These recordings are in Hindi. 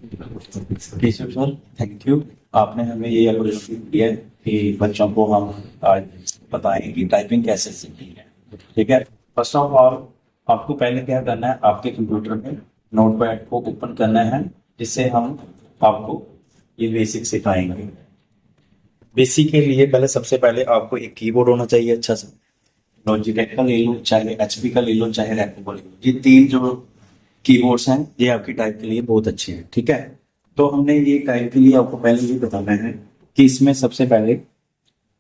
Keshav sir, thank you. आपने हमें ये अपॉर्चुनिटी दिया है कि बच्चों को हम आज बताएं कि टाइपिंग कैसे सीखनी है। ठीक है। फर्स्ट ऑफ ऑल आपको पहले क्या करना है, आपके कंप्यूटर में नोटपैड को ओपन करना है, जिससे हम आपको ये बेसिक सिखाएंगे। बेसिक के लिए पहले सबसे पहले आपको एक कीबोर्ड होना चाहिए अच्छा सा। लॉजिटेक का ले लो, चाहे एचपी का ले लो, चाहे रैपिड का ले लो। ये तीन जो कीबोर्ड्स हैं ये आपकी टाइप के लिए बहुत अच्छे हैं। ठीक है। तो हमने ये टाइप के लिए आपको पहले ये बताना है कि इसमें सबसे पहले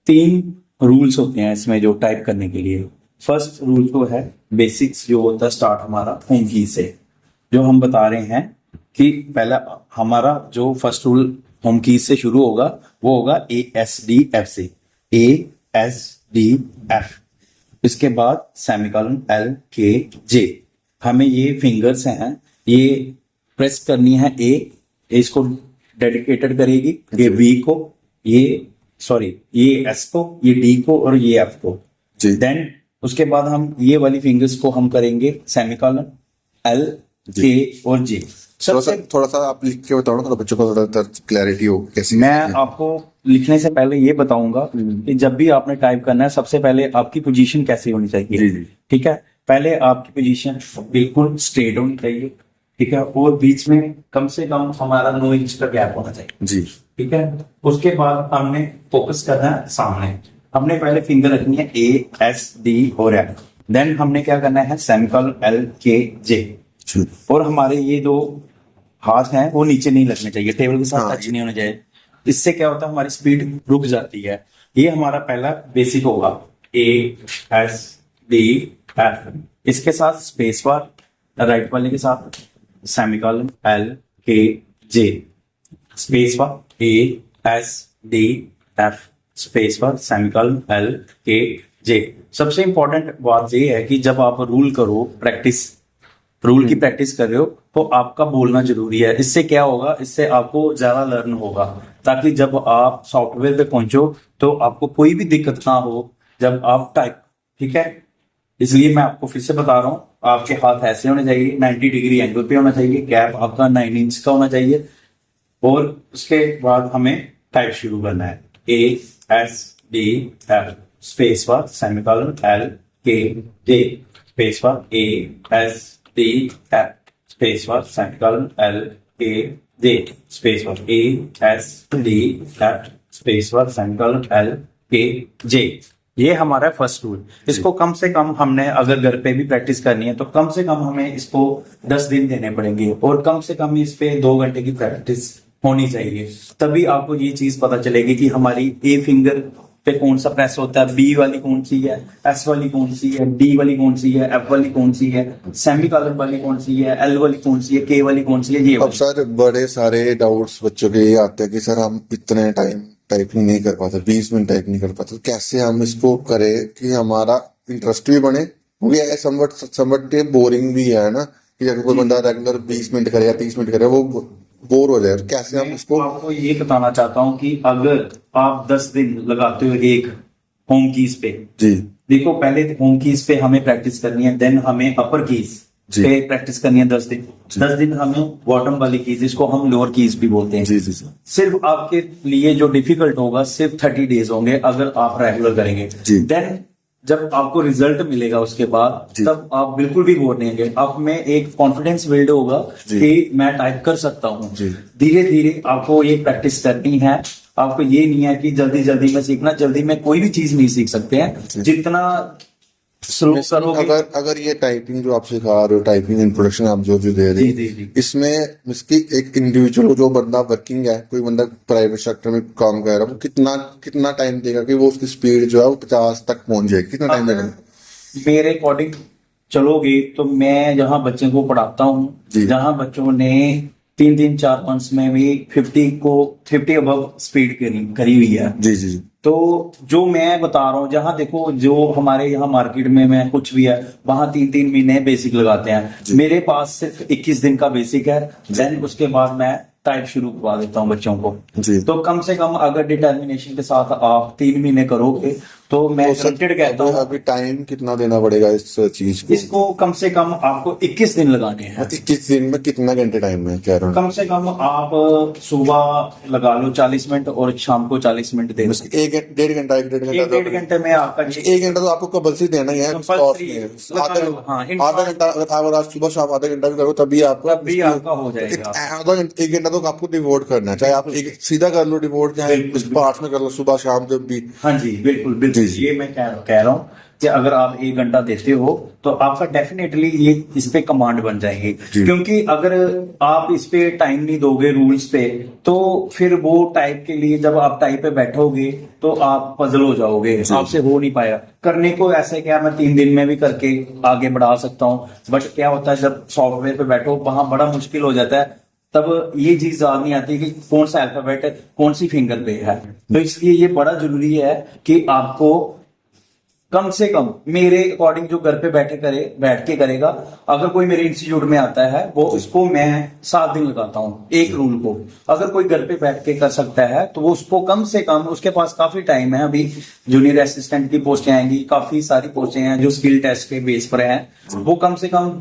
तीन रूल्स होते हैं इसमें जो टाइप करने के लिए। फर्स्ट रूल तो है बेसिक्स, जो होता है स्टार्ट हमारा होम की से। जो हम बता रहे हैं कि पहला हमारा जो फर्स्ट रूल होम की से शुरू होगा वो होगा ASDF से। ASDF। इसके बाद सेमीकोलन LKJ। हमें ये फिंगर्स हैं, ये प्रेस करनी है। इसको डेडिकेटेड करेगी, ये V को, ये S को, ये D को और ये F को। देन उसके बाद हम ये वाली फिंगर्स को हम करेंगे सेमीकोलन L K और J। थोड़ा सा आप लिख के बताओ ना, थोड़ा बच्चों को थोड़ा क्लैरिटी हो कैसे। मैं आपको लिखने से पहले ये बताऊंगा कि जब भी आपने टाइप करना है सबसे पहले आपकी पोजीशन कैसी होनी चाहिए। ठीक है। पहले आपकी पोजीशन बिल्कुल स्ट्रेट होनी चाहिए। ठीक है। और बीच में कम से कम हमारा 9 इंच का गैप होना चाहिए जी। ठीक है। उसके बाद हमने फोकस करना है सामने। हमने पहले फिंगर रखनी है ASD और F। देन हमने क्या करना है सेमीकोलन LKJ। और हमारे ये जो हाथ हैं वो नीचे नहीं लगने चाहिए, टेबल के साथ टच नहीं होने चाहिए। इससे क्या होता है, हमारी स्पीड रुक जाती है। ये हमारा पहला बेसिक होगा ASDF। इसके साथ स्पेस बार राइट वाले के साथ semicolon LKJ, space bar ASDF, space bar semicolon LKJ। सबसे इंपॉर्टेंट बात ये है कि जब आप रूल की प्रैक्टिस कर रहे हो तो आपका बोलना जरूरी है। इससे क्या होगा, इससे आपको ज्यादा लर्न होगा, ताकि जब आप सॉफ्टवेयर पे पहुंचो तो आपको कोई भी दिक्कत ना हो जब आप टाइप। ठीक है। इसलिए मैं आपको फिर से बता रहा हूँ, आपके हाथ ऐसे होने चाहिए, 90 डिग्री एंगल पे होना चाहिए, गैप आपका 9 इंच का होना चाहिए। और उसके बाद हमें टाइप शुरू करना है ASDF, space bar semicolon LKJ, space bar ASDF, space bar semicolon LKJ, space bar ASDF, space bar semicolon LKJ। ये हमारा फर्स्ट रूल। इसको कम से कम हमने अगर घर पे भी प्रैक्टिस करनी है तो कम से कम हमें इसको 10 दिन देने पड़ेंगे, और कम से कम इस पे 2 घंटे की प्रैक्टिस होनी चाहिए। तभी आपको ये चीज पता चलेगी कि हमारी A फिंगर पे कौन सा प्रेस होता है, B वाली कौन सी है, S वाली कौन सी है, D वाली कौन सी है, F वाली कौन सी है, सेमीकोलन वाली कौन सी है, L वाली कौन सी है, K वाली कौन सी है। ये अब सर बड़े सारे डाउट्स बच्चों के ये आते हैं कि सर हम इतने टाइम टाइपिंग नहीं कर पाते, 20 मिनट टाइप नहीं कर पाते, तो कैसे हम इसको करें कि हमारा इंटरेस्ट भी बने, क्योंकि समवट बोरिंग भी है ना, कि अगर कोई बंदा रेगुलर 20 मिनट करे या 30 मिनट करे वो बोर हो जाए। कैसे हम इसको। आपको ये बताना चाहता हूँ कि अगर आप 10 दिन लगाते हो एक होम कीज पे जी, देखो पहले होम कीज पे हमें प्रैक्टिस करनी है, देन हमें अपर कीज पे प्रैक्टिस करनी है 10 दिन। 10 दिन हमें बॉटम वाली कीज, इसको हम लोअर कीज भी बोलते हैं। जी जी। सिर्फ आपके लिए जो डिफिकल्ट होगा सिर्फ 30 डेज होंगे अगर आप रेगुलर करेंगे। देन जब आपको रिजल्ट मिलेगा उसके बाद तब आप बिल्कुल भी बोर नहीं होंगे। आप में एक कॉन्फिडेंस बिल्ड होगा कि मैं टाइप कर सकता हूँ। धीरे धीरे आपको ये प्रैक्टिस करनी है। आपको ये नहीं है कि जल्दी जल्दी में सीखना, जल्दी में कोई भी चीज नहीं सीख सकते हैं। जितना अगर ये टाइपिंग जो आप सिखा रहे हो, टाइपिंग इंट्रोडक्शन आप जो दे रहे हो, इसमें इसकी एक इंडिविजुअल जो बंदा वर्किंग है, कोई बंदा प्राइवेट सेक्टर में काम कर रहा है, वो कितना टाइम देगा कि वो उसकी स्पीड जो है वो 50 तक पहुंच जाएगी? कितना टाइम देगा? मेरे अकॉर्डिंग चलोगे तो मैं जहाँ बच्चे को पढ़ाता हूँ, जहाँ बच्चों ने 3 4 मंथ्स में भी 50 अबव स्पीड करी हुई है। जी। तो जो मैं बता रहा हूँ, जहाँ देखो जो हमारे यहाँ मार्केट में कुछ भी है वहां 3 महीने बेसिक लगाते हैं। मेरे पास सिर्फ 21 दिन का बेसिक है। देन उसके बाद मैं टाइप शुरू करवा देता हूँ बच्चों को। जी। तो कम से कम अगर डिटर्मिनेशन के साथ आप 3 महीने करोगे तो मैं तो सर गारंटेड कहता हूँ अभी टाइम कितना देना पड़ेगा इस चीज को? इसको कम से कम आपको 21 दिन लगाने हैं। 21 दिन में कितना घंटे टाइम है कह रहा हूँ? कम से कम आप सुबह लगा लो 40 मिनट और शाम को 40 मिनट दे दो। डेढ़ घंटा एक डेढ़ घंटा एक डेढ़ घंटे में आपका एक घंटा तो आपको कंपल्सरी देना ही है। Compulsory हाँ, आधा घंटा अगर आप सुबह शाम आधा घंटा भी करो तभी आपको हो जाएगा। आधा घंटा एक घंटा तो आपको डिवोट करना है, चाहे आप एक सीधा कर लो डिवोट, चाहे पार्ट में कर लो, सुबह शाम जब भी। हाँ जी बिल्कुल बिल्कुल, जी, जी। ये मैं कह रहा हूँ कि अगर आप 1 घंटा देते हो तो आपका डेफिनेटली ये इस पे कमांड बन जाएगी। जी। क्योंकि अगर आप इस पे टाइम नहीं दोगे रूल्स पे तो फिर वो टाइप के लिए जब आप टाइप पे बैठोगे तो आप पजल हो जाओगे, आपसे हो नहीं पाएगा। करने को ऐसे क्या मैं 3 दिन में भी करके आगे बढ़ा सकता हूँ, बट क्या होता है जब सॉफ्टवेयर पे बैठो वहां बड़ा मुश्किल हो जाता है, तब ये चीज याद नहीं आती कि कौन सा अल्फाबेट है, कौन सी फिंगर पे है। तो इसलिए ये बड़ा जरूरी है कि आपको कम से कम मेरे अकॉर्डिंग जो घर पे बैठ के करेगा, अगर कोई मेरे इंस्टीट्यूट में आता है वो उसको मैं 7 दिन लगाता हूँ एक रूल को। अगर कोई घर पे बैठ के कर सकता है तो वो उसको कम से कम, उसके पास काफी टाइम है, अभी जूनियर असिस्टेंट की पोस्टें आएंगी, काफी सारी पोस्टें हैं जो स्किल टेस्ट के बेस पर हैं, वो कम से कम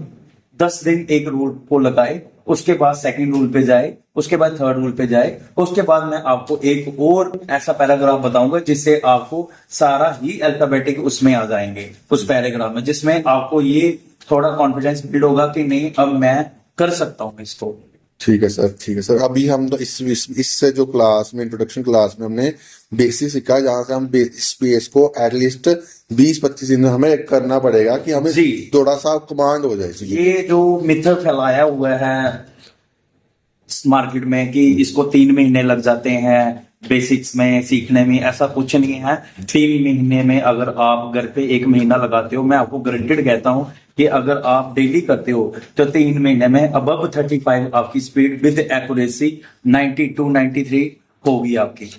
10 दिन एक रूल को लगाए, उसके बाद सेकंड रूल पे जाए, उसके बाद थर्ड रूल पे जाए, उसके बाद मैं आपको एक और ऐसा पैराग्राफ बताऊंगा जिससे आपको सारा ही अल्फाबेटिक उसमें आ जाएंगे उस पैराग्राफ में, जिसमें आपको ये थोड़ा कॉन्फिडेंस बिल्ड होगा कि नहीं अब मैं कर सकता हूँ इसको। ठीक है सर, ठीक है सर। अभी हम तो इससे जो क्लास में इंट्रोडक्शन क्लास में हमने बेसिक सीखा है, जहाँ से हम स्पेस को एटलीस्ट 20-25 दिन हमें करना पड़ेगा कि हमें जी। थोड़ा सा कमांड हो जाए। ये जो मिथ फैलाया हुआ है मार्केट में कि इसको 3 महीने लग जाते हैं बेसिक्स में सीखने में, ऐसा कुछ नहीं है। 3 महीने में अगर आप घर पे 1 महीना लगाते हो, मैं आपको गारंटेड कहता हूं कि अगर आप डेली करते हो तो 3 महीने में अबव 35 आपकी स्पीड विद एक्यूरेसी 92-93 होगी आपकी।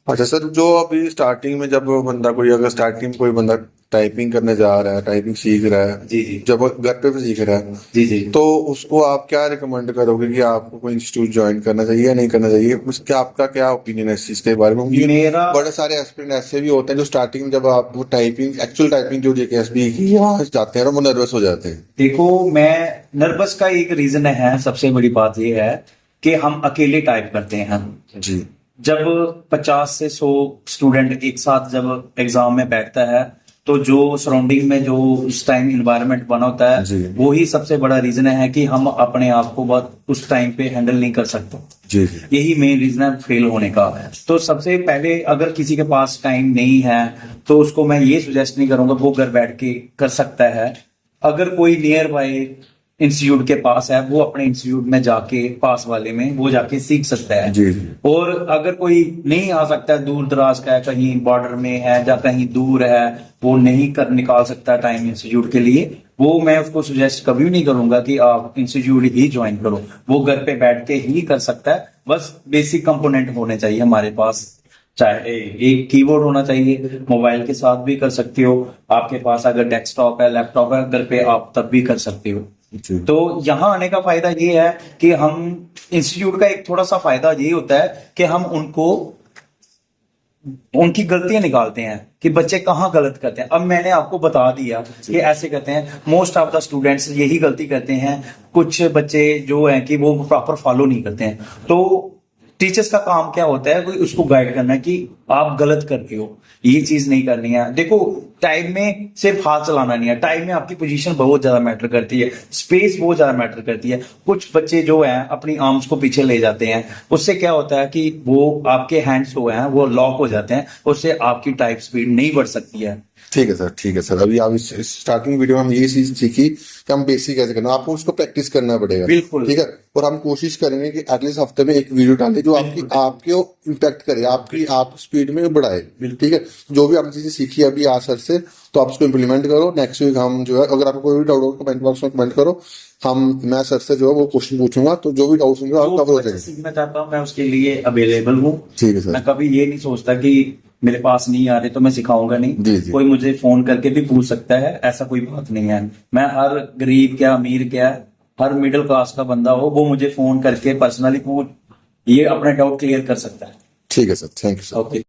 अच्छा सर, जो अभी स्टार्टिंग में जब बंदा अगर स्टार्टिंग में कोई बंदा टाइपिंग करने जा रहा है, टाइपिंग सीख रहा है, जी जी, जब घर पे भी सीख रहा है, जी जी, तो उसको आप क्या रिकमेंड करोगे कि आपको कोई इंस्टीट्यूट ज्वाइन करना चाहिए या नहीं करना चाहिए? उसका आपका क्या ओपिनियन है इस चीज के बारे में? क्योंकि मेरा बड़े सारे एस्पिरेंट ऐसे भी होते हैं जो स्टार्टिंग में जब आप टाइपिंग एक्चुअल टाइपिंग जो जेकेएसबी की वहां जाते हैं वो नर्वस हो जाते हैं। देखो, मैं नर्वस का एक रीजन है, सबसे बड़ी बात यह है कि हम अकेले टाइप करते हैं। जी। जब 50 से 100 स्टूडेंट एक साथ जब एग्जाम में बैठता है तो जो सराउंडिंग में जो उस टाइम इन्वायरमेंट बना होता है वो ही सबसे बड़ा रीजन है कि हम अपने आप को बहुत उस टाइम पे हैंडल नहीं कर सकते। जी। यही मेन रीजन है फेल होने का। तो सबसे पहले अगर किसी के पास टाइम नहीं है तो उसको मैं ये सुजेस्ट नहीं करूंगा वो घर बैठ के कर सकता है। अगर कोई नियर बाय इंस्टीट्यूट के पास है वो अपने इंस्टीट्यूट में जाके पास वाले में वो जाके सीख सकता है। जी। और अगर कोई नहीं आ सकता, दूर दराज का है, कहीं बॉर्डर में है या कहीं दूर है, वो नहीं कर निकाल सकता टाइम इंस्टीट्यूट के लिए, वो मैं उसको सुजेस्ट कभी नहीं करूंगा कि आप इंस्टीट्यूट ही ज्वाइन करो। वो घर पे बैठ के ही कर सकता है। बस बेसिक कंपोनेंट होने चाहिए हमारे पास, चाहे एक कीबोर्ड होना चाहिए, मोबाइल के साथ भी कर सकते हो, आपके पास अगर डेस्कटॉप है, लैपटॉप है घर पे, आप तब भी कर सकते हो। तो यहाँ आने का फायदा ये है कि हम इंस्टीट्यूट का एक थोड़ा सा फायदा ये होता है कि हम उनको उनकी गलतियां निकालते हैं कि बच्चे कहाँ गलत करते हैं। अब मैंने आपको बता दिया कि ऐसे करते हैं, मोस्ट ऑफ द स्टूडेंट्स यही गलती करते हैं। कुछ बच्चे जो हैं कि वो प्रॉपर फॉलो नहीं करते हैं। तो टीचर्स का काम क्या होता है, कोई उसको गाइड करना है कि आप गलत करते हो, ये चीज नहीं करनी है। देखो, टाइम में सिर्फ हाथ चलाना नहीं है, टाइम में आपकी पोजीशन बहुत ज्यादा मैटर करती है, स्पेस बहुत ज्यादा मैटर करती है। कुछ बच्चे जो हैं अपनी आर्म्स को पीछे ले जाते हैं, उससे क्या होता है कि वो आपके हैंड्स जो हैं वो लॉक हो जाते हैं, उससे आपकी टाइप स्पीड नहीं बढ़ सकती है। ठीक है सर, ठीक है सर। अभी आप इस स्टार्टिंग वीडियो में हम ये चीज सीखी कि हम बेसिक कैसे करना, आपको उसको प्रैक्टिस करना पड़ेगा। बिल्कुल। ठीक है। और हम कोशिश करेंगे कि एटलीस्ट हफ्ते में एक वीडियो डालें जो आपके इम्पैक्ट करे, आप स्पीड में बढ़ाए। ठीक है। जो भी आपने चीजें सीखी अभी आज सर से, तो आप उसको इम्प्लीमेंट करो। नेक्स्ट वीक हम जो है, अगर आपको कोई भी डाउट हो कमेंट बॉक्स में कमेंट करो, मैं सर से जो है वो क्वेश्चन पूछूंगा, तो जो भी डाउट्स होंगे आप कवर हो जाएंगे। सीखना चाहता हूँ मैं उसके लिए अवेलेबल हूँ। ठीक है सर। मैं कभी ये नहीं सोचता कि मेरे पास नहीं आ रहे तो मैं सिखाऊंगा नहीं। जी, जी। कोई मुझे फोन करके भी पूछ सकता है, ऐसा कोई बात नहीं है। मैं हर गरीब क्या अमीर क्या हर मिडिल क्लास का बंदा हो, वो मुझे फोन करके पर्सनली ये अपना डाउट क्लियर कर सकता है। ठीक है sir, thank you sir. Okay.